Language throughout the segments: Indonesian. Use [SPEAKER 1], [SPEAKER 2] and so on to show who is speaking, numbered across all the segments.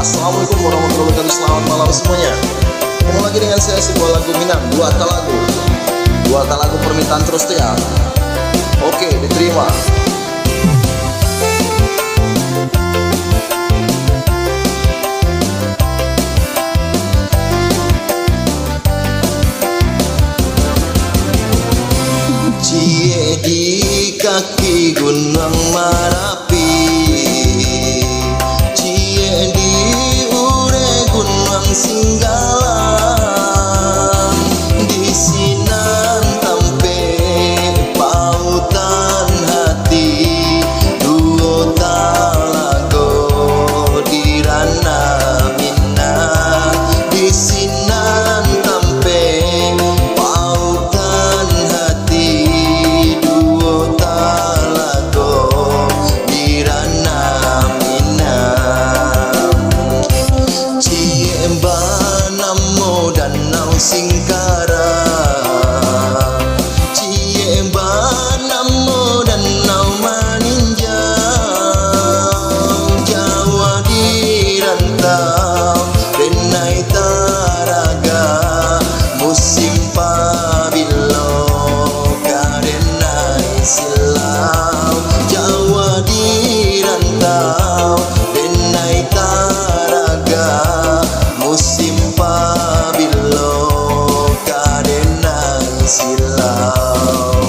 [SPEAKER 1] Assalamualaikum warahmatullahi wabarakatuh. Selamat malam semuanya. Ketemu lagi dengan saya, sebuah lagu Minang, dua lagu permintaan terus tuh ya. Oke, diterima. Cie di kaki Gunung Merapi, cie di ure Gunung Singgalang, di sinan tampe pautan hati, duo talago di rana minang, di sinan tampe pautan hati, duo talago di rana minang. Ciemba namo danau Singkara, Ciemba namo danau Maninjau, Jawa di rantau renai taraga, musim pabilo karenai silau, Jawa di rantau renai taraga, musim pabilo karenai silau.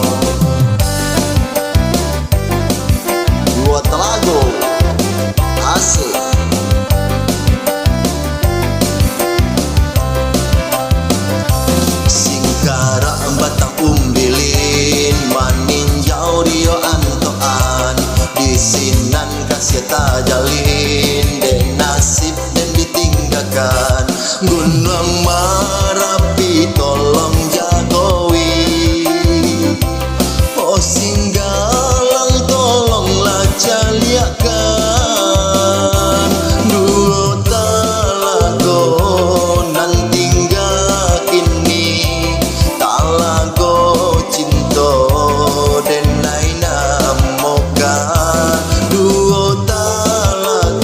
[SPEAKER 1] Dua telago asik. Singkara batang umbilin, Maninjau rio antoan, di sinan kasih tajalin, den nasib dan ditinggalkan. Gunung Merapi tolong jagowi, oh Singgalang tolonglah caliakan, duo talago nan tinggal kini, talago cinto denai namokan, duo talago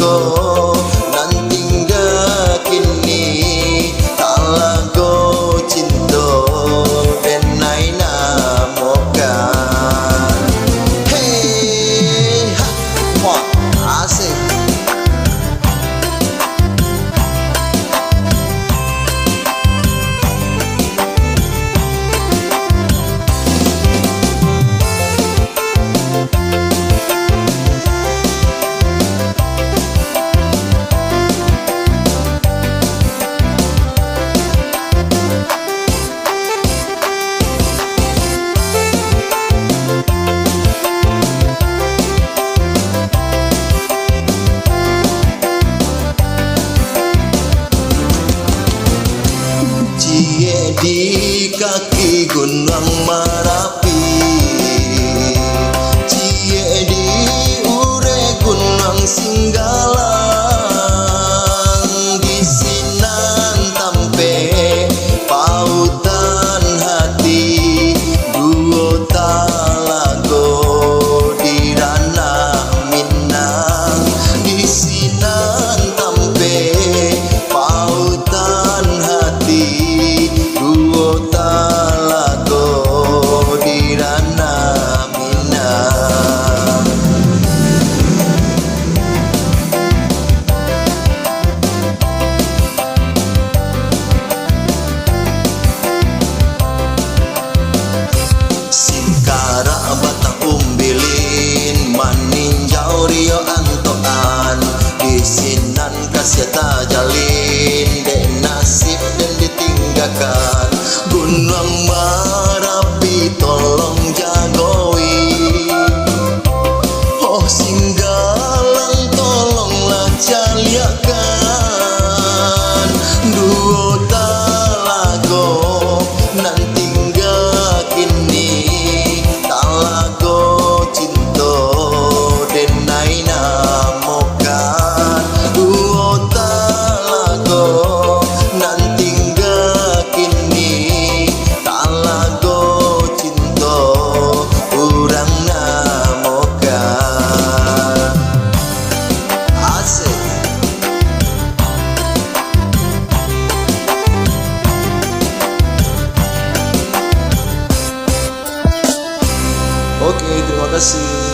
[SPEAKER 1] terima kasih.